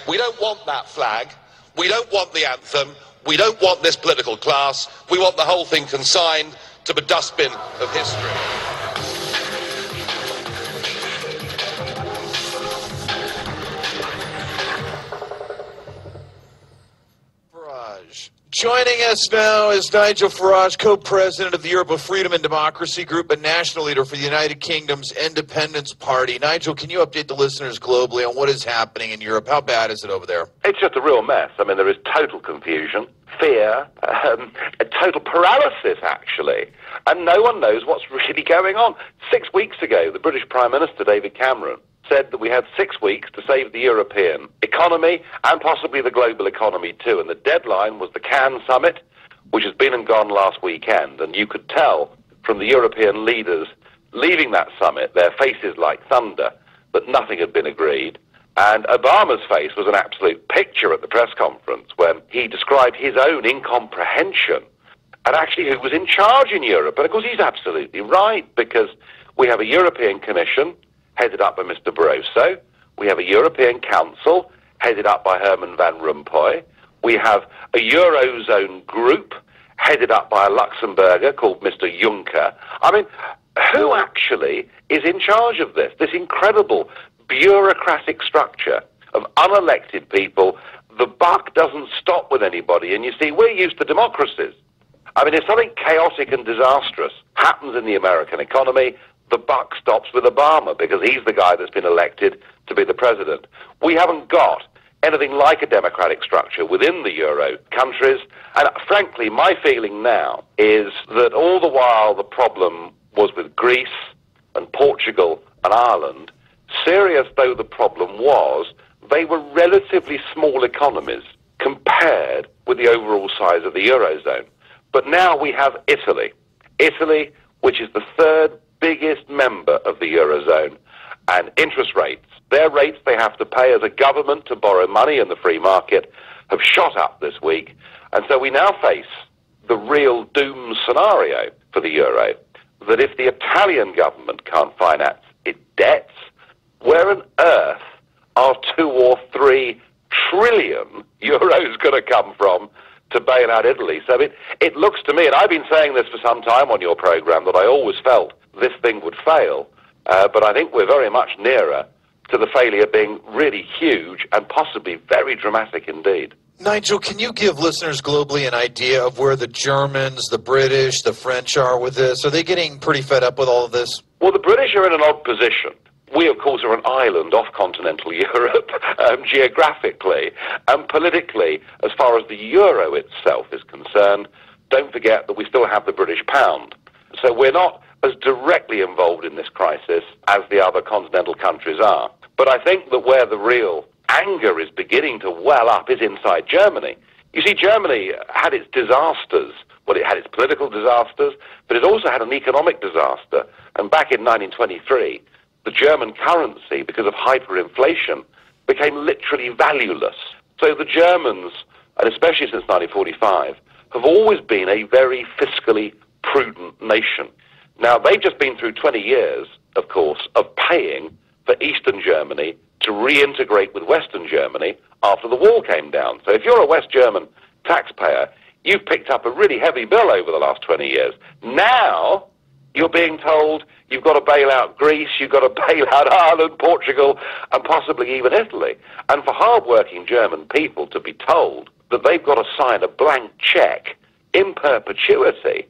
We don't want that flag. We don't want the anthem. We don't want this political class. We want the whole thing consigned to the dustbin of history. Farage. Joining us now is Nigel Farage, co-president of the Europe of Freedom and Democracy Group and national leader for the United Kingdom's Independence Party. Nigel, can you update the listeners globally on what is happening in Europe? How bad is it over there? It's just a real mess. I mean, there is total confusion, fear, a total paralysis, actually, and no one knows what's really going on. 6 weeks ago, the British Prime Minister, David Cameron, said that we had 6 weeks to save the European economy and possibly the global economy too. And the deadline was the Cannes summit, which has been and gone last weekend. And you could tell from the European leaders leaving that summit, their faces like thunder, that nothing had been agreed. And Obama's face was an absolute picture at the press conference when he described his own incomprehension and actually who was in charge in Europe. And of course he's absolutely right, because we have a European Commission headed up by Mr. Barroso. We have a European Council headed up by Herman Van Rompuy. We have a Eurozone group headed up by a Luxembourger called Mr. Juncker. I mean, who actually is in charge of this? This incredible bureaucratic structure of unelected people. The buck doesn't stop with anybody. And you see, we're used to democracies. I mean, if something chaotic and disastrous happens in the American economy, the buck stops with Obama because he's the guy that's been elected to be the president. We haven't got anything like a democratic structure within the Euro countries. And frankly, my feeling now is that all the while the problem was with Greece and Portugal and Ireland, serious though the problem was, they were relatively small economies compared with the overall size of the Eurozone. But now we have Italy. Italy, which is the third biggest member of the Eurozone, and interest rates, their rates they have to pay as a government to borrow money in the free market, have shot up this week. And so we now face the real doom scenario for the Euro, that if the Italian government can't finance its debts, where on earth are 2 or 3 trillion euros going to come from to bail out Italy? So it looks to me, and I've been saying this for some time on your program, that I always felt this thing would fail, but I think we're very much nearer to the failure being really huge and possibly very dramatic indeed. Nigel, can you give listeners globally an idea of where the Germans, the British, the French are with this? Are they getting pretty fed up with all of this? Well, the British are in an odd position. We, of course, are an island off continental Europe, geographically and politically. As far as the euro itself is concerned, don't forget that we still have the British pound. So we're not as directly involved in this crisis as the other continental countries are. But I think that where the real anger is beginning to well up is inside Germany. You see, Germany had its disasters. Well, it had its political disasters, but it also had an economic disaster. And back in 1923, the German currency, because of hyperinflation, became literally valueless. So the Germans, and especially since 1945, have always been a very fiscally prudent nation. Now, they've just been through 20 years, of course, of paying for Eastern Germany to reintegrate with Western Germany after the wall came down. So if you're a West German taxpayer, you've picked up a really heavy bill over the last 20 years. Now, you're being told you've got to bail out Greece, you've got to bail out Ireland, Portugal, and possibly even Italy. And for hard-working German people to be told that they've got to sign a blank check in perpetuity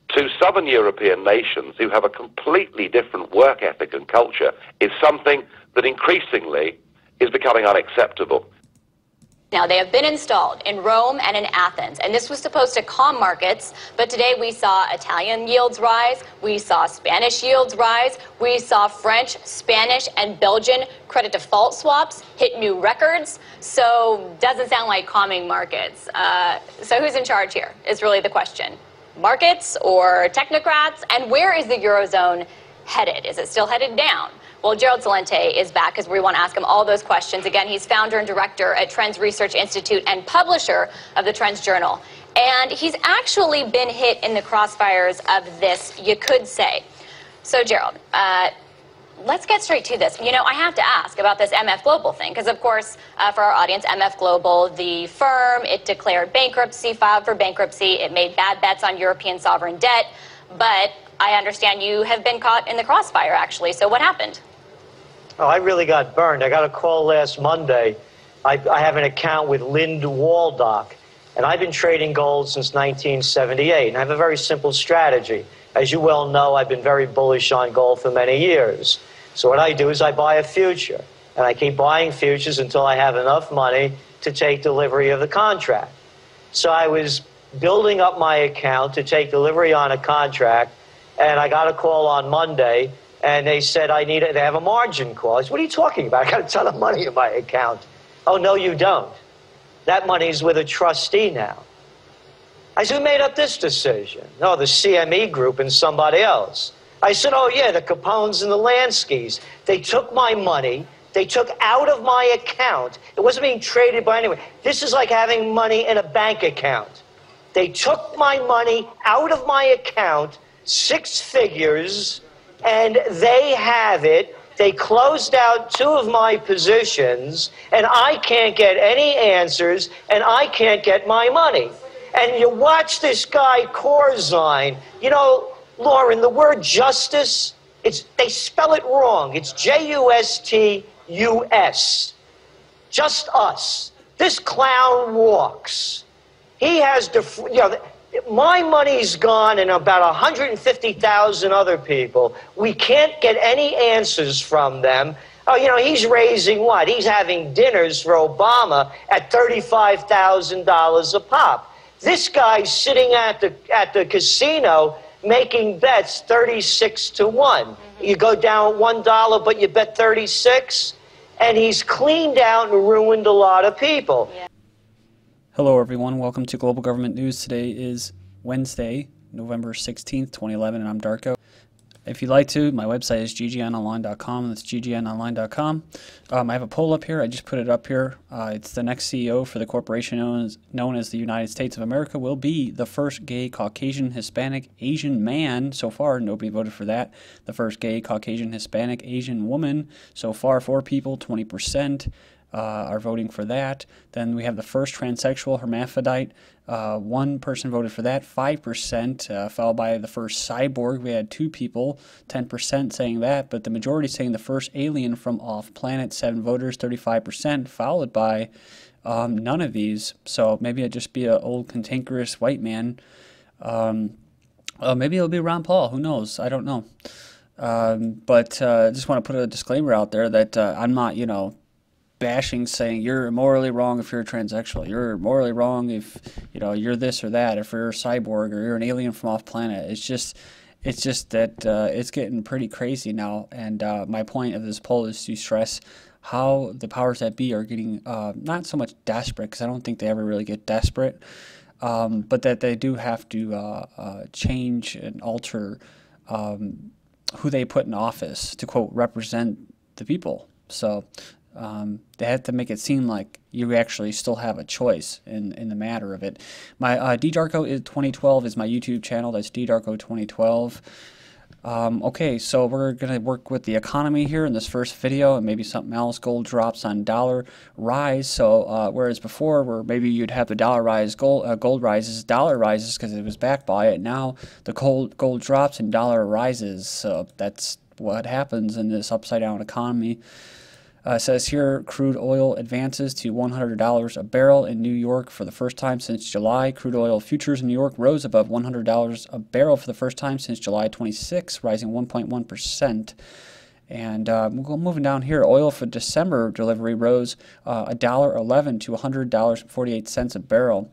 to southern European nations who have a completely different work ethic and culture is something that increasingly is becoming unacceptable. Now, they have been installed in Rome and in Athens, and this was supposed to calm markets, but today we saw Italian yields rise, we saw Spanish yields rise, we saw French, Spanish, and Belgian credit default swaps hit new records, so doesn't sound like calming markets. So who's in charge here is really the question. Markets or technocrats? And where is the Eurozone headed? Is it still headed down? Well, Gerald Celente is back because we want to ask him all those questions. Again, he's founder and director at Trends Research Institute and publisher of the Trends Journal. And he's actually been hit in the crossfires of this, you could say. So, Gerald, Let's get straight to this. You know, I have to ask about this MF Global thing, because, of course, for our audience, MF Global, the firm, it declared bankruptcy, filed for bankruptcy. It made bad bets on European sovereign debt. But I understand you have been caught in the crossfire, actually. So what happened? Oh, I really got burned. I got a call last Monday. I have an account with Lind Waldock, and I've been trading gold since 1978. And I have a very simple strategy. As you well know, I've been very bullish on gold for many years. So what I do is I buy a future, and I keep buying futures until I have enough money to take delivery of the contract. So I was building up my account to take delivery on a contract, and I got a call on Monday, and they said they have a margin call. I said, what are you talking about? I got a ton of money in my account. Oh, no, you don't. That money's with a trustee now. I said, who made up this decision? No, the CME group and somebody else. I said, oh, yeah, the Capones and the Lanskys. They took my money. They took out of my account. It wasn't being traded by anyone. This is like having money in a bank account. They took my money out of my account, 6 figures, and they have it. They closed out 2 of my positions, and I can't get any answers, and I can't get my money. And you watch this guy, Corzine. You know, Lauren, the word justice, they spell it wrong. It's J-U-S-T-U-S. Just us. This clown walks. He has, my money's gone and about 150,000 other people. We can't get any answers from them. Oh, you know, he's raising what? He's having dinners for Obama at $35,000 a pop. This guy's sitting at the casino making bets 36 to 1. You go down $1, but you bet 36, and he's cleaned out and ruined a lot of people. Yeah. Hello everyone, welcome to Global Government News. Today is Wednesday, November 16th, 2011, and I'm Darko. If you'd like to, my website is ggnonline.com. That's ggnonline.com. I have a poll up here. I just put it up here. It's the next CEO for the corporation known as the United States of America will be the first gay, Caucasian, Hispanic, Asian man. So far, nobody voted for that. The first gay, Caucasian, Hispanic, Asian woman. So far, 4 people, 20%. Are voting for that. Then we have the first transsexual hermaphrodite. 1 person voted for that, 5%, followed by the first cyborg. We had 2 people, 10% saying that, but the majority saying the first alien from off-planet, 7 voters, 35%, followed by none of these. So maybe it'd just be an old cantankerous white man. Maybe it'll be Ron Paul. Who knows? I don't know. But I just want to put a disclaimer out there that I'm not, bashing, saying you're morally wrong if you're a transsexual, you're morally wrong if you're this or that, if you're a cyborg or you're an alien from off planet. It's just that it's getting pretty crazy now, and my point of this poll is to stress how the powers that be are getting not so much desperate, because I don't think they ever really get desperate, but that they do have to change and alter who they put in office to, quote, represent the people. So they have to make it seem like you actually still have a choice in the matter of it. My DDarko 2012 is my YouTube channel. That's DDarko 2012. Okay, so we're going to work with the economy here in this first video, and maybe something else. Gold drops on dollar rise. So whereas before, where maybe you'd have the dollar rise, gold rises, dollar rises because it was backed by it. Now the gold drops and dollar rises. So that's what happens in this upside down economy. It says here, crude oil advances to $100 a barrel in New York for the first time since July. Crude oil futures in New York rose above $100 a barrel for the first time since July 26, rising 1.1%. And moving down here, oil for December delivery rose $1.11 to $100.48 a barrel.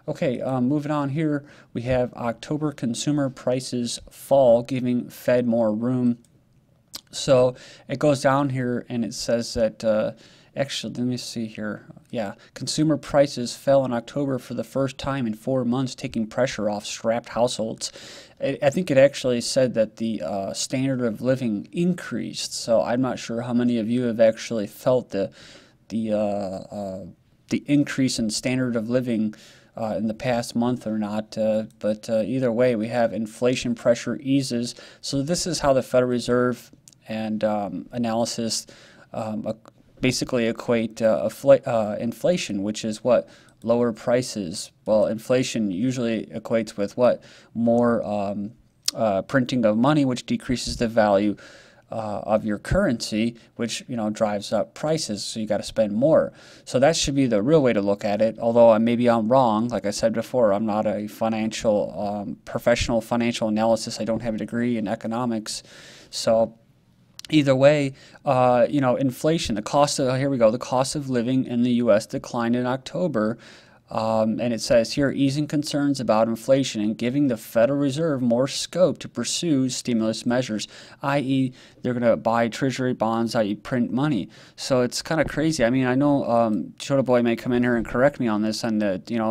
Okay, moving on here, we have October consumer prices fall, giving Fed more room. So it goes down here and it says that, actually, let me see here. Yeah, consumer prices fell in October for the first time in 4 months, taking pressure off strapped households. I think it actually said that the standard of living increased. So I'm not sure how many of you have actually felt the increase in standard of living in the past month or not, but either way, we have inflation pressure eases. So this is how the Federal Reserve and analysis basically equate inflation, which is what? Lower prices. Well, inflation usually equates with what? More printing of money, which decreases the value of your currency, which drives up prices, so you got to spend more. So that should be the real way to look at it, although maybe I'm wrong. Like I said before, I'm not a professional financial analysis. I don't have a degree in economics. So either way, inflation, the cost of living in the U.S. declined in October. And it says here, easing concerns about inflation and giving the Federal Reserve more scope to pursue stimulus measures, i.e. they're going to buy treasury bonds, i.e. print money. So it's kind of crazy. I mean, I know Chota Boy may come in here and correct me on this, and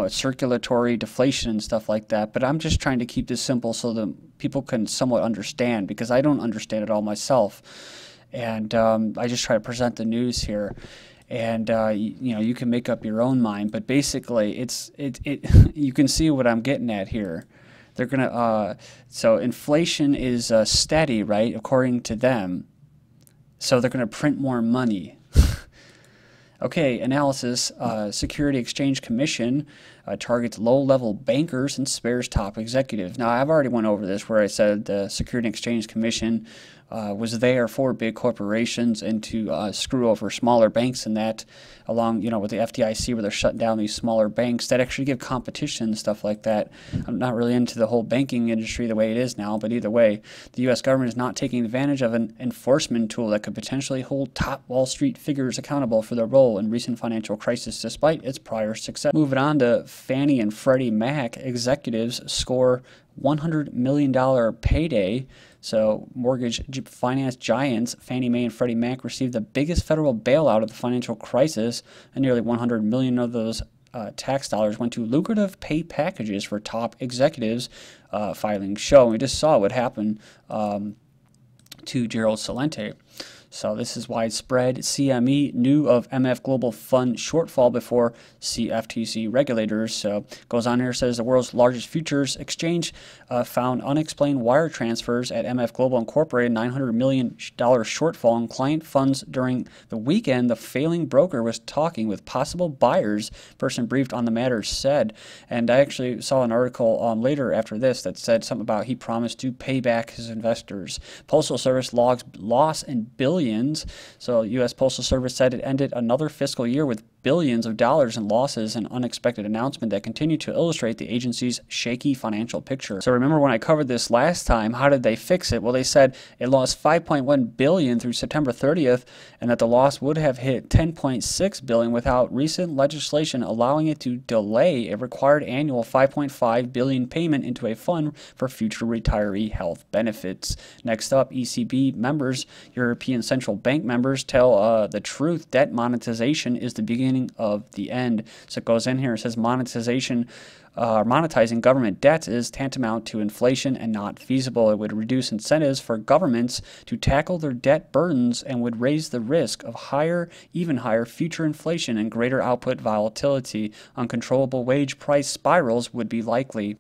circulatory deflation and stuff like that, but I'm just trying to keep this simple so that people can somewhat understand, because I don't understand it all myself. And I just try to present the news here. And you can make up your own mind, but basically you can see what I'm getting at here. They're gonna so inflation is steady, right, according to them. So they're gonna print more money. Okay, analysis. Security Exchange Commission targets low-level bankers and spares top executives. Now, I've already went over this where I said the Security and Exchange Commission was there for big corporations and to screw over smaller banks, and that along with the FDIC where they're shutting down these smaller banks that actually give competition and stuff like that. I'm not really into the whole banking industry the way it is now, but either way, the U.S. government is not taking advantage of an enforcement tool that could potentially hold top Wall Street figures accountable for their role in recent financial crisis despite its prior success. Moving on to Fannie and Freddie Mac, executives score $100 million payday. So mortgage finance giants Fannie Mae and Freddie Mac received the biggest federal bailout of the financial crisis, and nearly $100 million of those tax dollars went to lucrative pay packages for top executives, filings show. We just saw what happened to Gerald Celente. So this is widespread. CME knew of MF Global Fund shortfall before CFTC regulators. So goes on here, says the world's largest futures exchange found unexplained wire transfers at MF Global Incorporated, $900 million shortfall in client funds during the weekend. The failing broker was talking with possible buyers. Person briefed on the matter said. And I actually saw an article later after this that said something about he promised to pay back his investors. Postal Service logs loss in billions. So U.S. Postal Service said it ended another fiscal year with billions of dollars in losses, an unexpected announcement that continued to illustrate the agency's shaky financial picture. So remember when I covered this last time, how did they fix it? Well, they said it lost $5.1 billion through September 30th, and that the loss would have hit $10.6 billion without recent legislation allowing it to delay a required annual $5.5 billion payment into a fund for future retiree health benefits. Next up, ECB members, European Central Bank members tell the truth. Debt monetization is the beginning of the end. So it goes in here, it says monetization, monetizing government debts is tantamount to inflation and not feasible. It would reduce incentives for governments to tackle their debt burdens and would raise the risk of even higher future inflation and greater output volatility. Uncontrollable wage price spirals would be likely.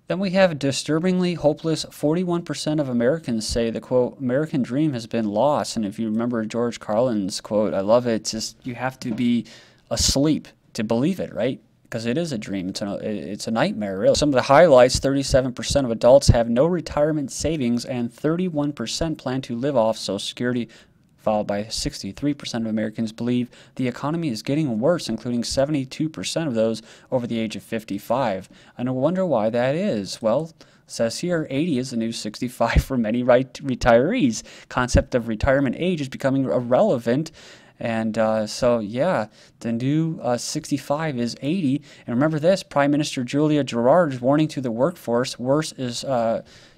Then we have a disturbingly hopeless 41% of Americans say the, quote, American dream has been lost. And if you remember George Carlin's quote, I love it, it's just you have to be asleep to believe it, right? Because it is a dream. It's a nightmare, really. Some of the highlights, 37% of adults have no retirement savings and 31% plan to live off Social Security, followed by 63% of Americans believe the economy is getting worse, including 72% of those over the age of 55. And I wonder why that is. Well, it says here 80 is the new 65 for many retirees. Concept of retirement age is becoming irrelevant. And so, yeah, the new 65 is 80. And remember this, Prime Minister Julia Gillard is warning to the workforce, worse is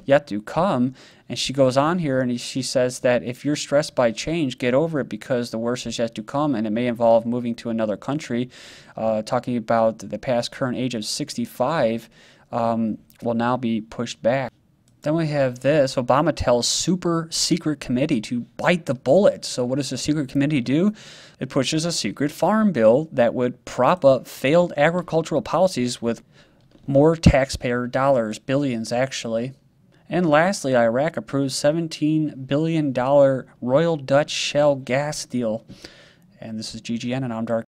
yet to come. And she goes on here and she says that if you're stressed by change, get over it because the worst is yet to come, and it may involve moving to another country. Talking about the past current age of 65 will now be pushed back. Then we have this, Obama tells super secret committee to bite the bullet. So what does the secret committee do? It pushes a secret farm bill that would prop up failed agricultural policies with more taxpayer dollars, billions actually. And lastly, Iraq approves $17 billion Royal Dutch Shell gas deal. And this is GGN, and I'm Dark.